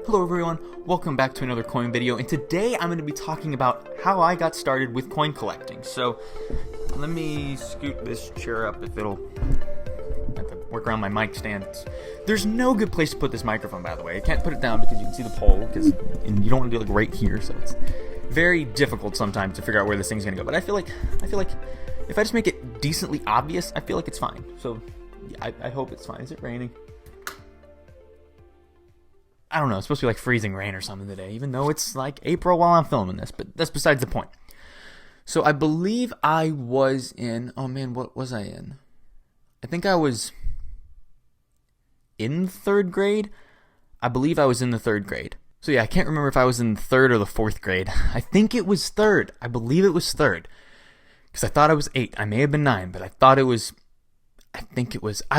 Hello everyone, welcome back to another coin video, and today I'm going to be talking about how I got started with coin collecting. So, let me scoot this chair up if it'll... I have to work around my mic stand. There's no good place to put this microphone, by the way. I can't put it down because you can see the pole, and you don't want to do it like right here, so it's very difficult sometimes to figure out where this thing's going to go. But I feel like if I just make it decently obvious, I feel like it's fine. So, yeah, I hope it's fine. Is it raining? I don't know, it's supposed to be like freezing rain or something today, even though it's like April while I'm filming this, but that's besides the point. So I believe I was in, oh man, what was I in? I think I was in third grade. I believe I was in the third grade. So yeah, I can't remember if I was in third or the fourth grade. I think it was third. I believe it was third. Because I thought I was 8. I may have been 9, but I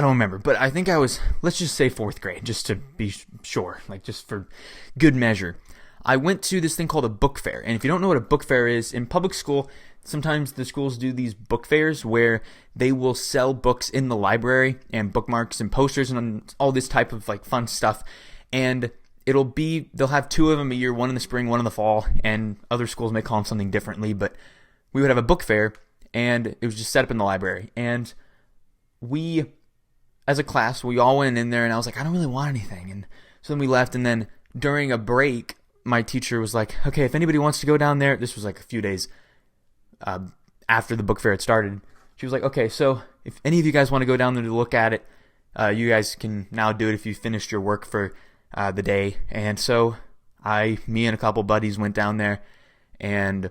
don't remember, but I think I was, let's just say 4th grade, just to be sure, like just for good measure. I went to this thing called a book fair, and if you don't know what a book fair is, in public school, sometimes the schools do these book fairs where they will sell books in the library, and bookmarks and posters and all this type of like fun stuff, and they'll have 2 of them a year, one in the spring, one in the fall, and other schools may call them something differently, but we would have a book fair, and it was just set up in the library, and we, as a class, we all went in there, and I was like, I don't really want anything. And so then we left, and then during a break, my teacher was like, okay, if anybody wants to go down there, this was like a few days after the book fair had started, she was like, okay, so if any of you guys want to go down there to look at it, you guys can now do it if you finished your work for the day. And so me and a couple buddies went down there, and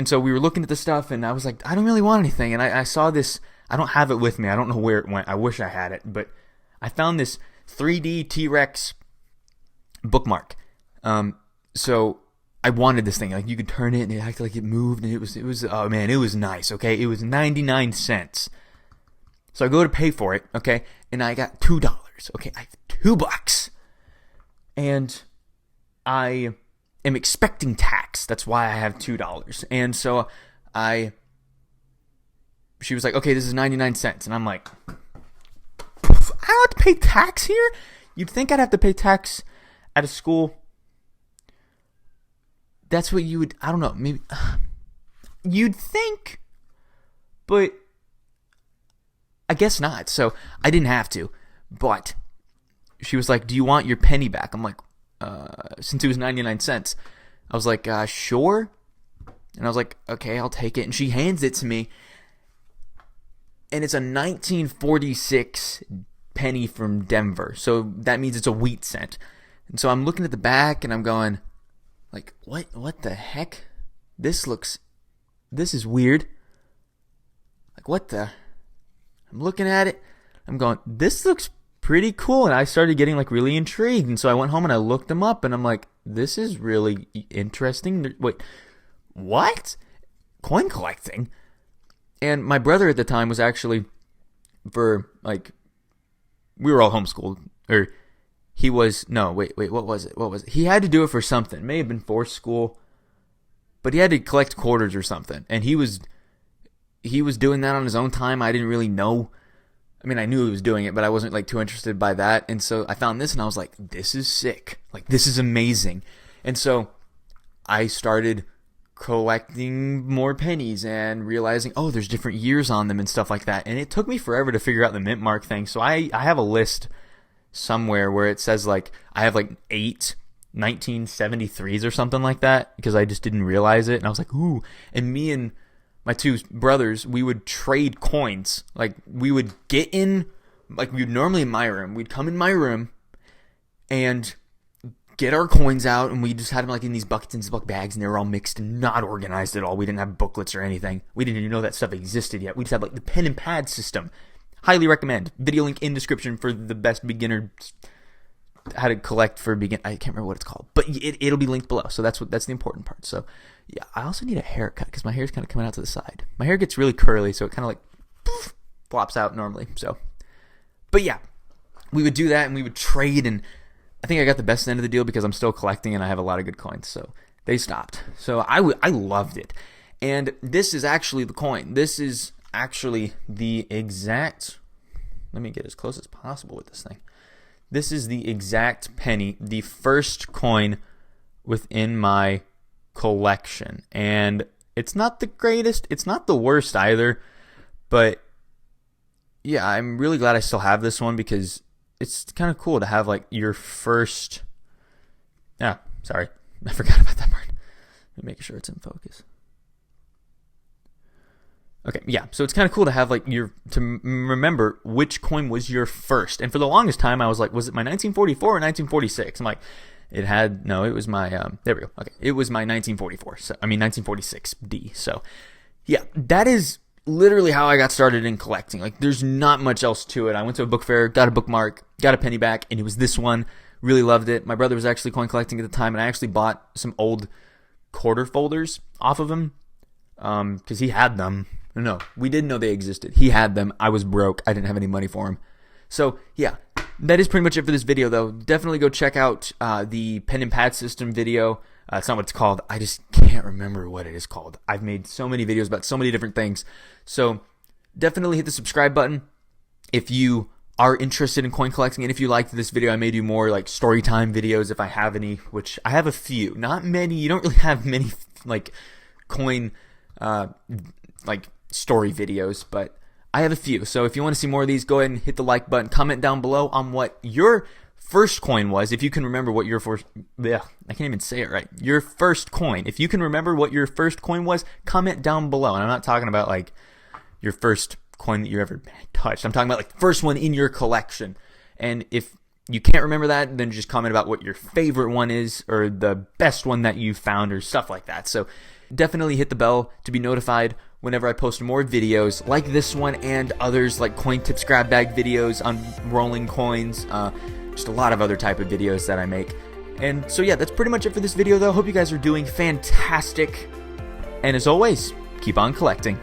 so we were looking at the stuff, and I was like, I don't really want anything. And I saw this, I don't have it with me. I don't know where it went. I wish I had it. But I found this 3D T-Rex bookmark. So I wanted this thing. Like, you could turn it, and it acted like it moved, and it was oh man, it was nice, okay? It was 99 cents. So I go to pay for it, okay? And I got $2, okay? I have $2. And I am expecting tax. That's why I have $2. And so she was like, okay, this is 99 cents. And I'm like, I don't have to pay tax here? You'd think I'd have to pay tax at a school. That's what you would, I don't know, maybe. You'd think, but I guess not. So I didn't have to. But she was like, do you want your penny back? I'm like, since it was 99 cents. I was like, sure. And I was like, okay, I'll take it. And she hands it to me. And it's a 1946 penny from Denver. So that means it's a wheat cent. And so I'm looking at the back, and I'm going, like, what the heck? This is weird. Like, I'm looking at it. I'm going, this looks pretty cool. And I started getting like really intrigued. And so I went home and I looked them up, and I'm like, this is really interesting. Wait, what? Coin collecting? And my brother at the time was actually, we were all homeschooled, or he was, no, wait, what was it? He had to do it for something. It may have been for school, but he had to collect quarters or something. And he was doing that on his own time. I didn't really know. I mean, I knew he was doing it, but I wasn't like too interested by that. And so I found this, and I was like, this is sick. Like, this is amazing. And so I started collecting more pennies and realizing, oh, there's different years on them and stuff like that. And it took me forever to figure out the mint mark thing. So I have a list somewhere where it says like I have like 8 1973s or something like that, because I just didn't realize it. And I was like, ooh. And me and my 2 brothers, we would trade coins. Like, we would get in, like, we'd normally in my room. We'd come in my room and get our coins out, and we just had them like in these buckets and Ziploc bags, and they were all mixed and not organized at all. We didn't have booklets or anything. We didn't even know that stuff existed yet. We just had like the pen and pad system. Highly recommend. Video link in description for the best beginner, how to collect for begin. I can't remember what it's called, but it'll be linked below. So that's the important part. So yeah, I also need a haircut because my hair is kind of coming out to the side. My hair gets really curly, so it kind of like poof, flops out normally. So, but yeah, we would do that, and we would trade, and I think I got the best end of the deal because I'm still collecting and I have a lot of good coins. So they stopped. So I loved it. And this is actually the coin. This is actually the exact, let me get as close as possible with this thing. this is the exact penny, the first coin within my collection. And it's not the greatest, it's not the worst either, but yeah, I'm really glad I still have this one because it's kind of cool to have like your first. Yeah, sorry, I forgot about that part. Let me make sure it's in focus. Okay, yeah, so it's kind of cool to have like remember which coin was your first. And for the longest time, I was like, was it my 1944 or 1946? I'm like, it was my there we go. Okay, it was my 1944. So 1946D. So yeah, that is literally how I got started in collecting. Like, there's not much else to it. I went to a book fair, got a bookmark, got a penny back, and it was this one. Really loved it. My brother was actually coin collecting at the time, and I actually bought some old quarter folders off of him because he had them. No, we didn't know they existed. He had them. I was broke. I didn't have any money for them. So yeah, that is pretty much it for this video, though. Definitely go check out the pen and pad system video. It's not what it's called. I just can't remember what it is called. I've made so many videos about so many different things. So definitely hit the subscribe button if you are interested in coin collecting. And if you liked this video, I may do more like story time videos if I have any, which I have a few. Not many. You don't really have many like coin like story videos, but I have a few. So if you want to see more of these, go ahead and hit the like button. Comment down below on what your first coin was, if you can remember what your first. Yeah, I can't even say it right. Your first coin. If you can remember what your first coin was, comment down below. And I'm not talking about like your first coin that you ever touched. I'm talking about like the first one in your collection. And if you can't remember that, then just comment about what your favorite one is or the best one that you found or stuff like that. So definitely hit the bell to be notified whenever I post more videos like this one and others like coin tips grab bag videos on rolling coins, just a lot of other type of videos that I make. And so yeah, that's pretty much it for this video though. Hope you guys are doing fantastic. And as always, keep on collecting.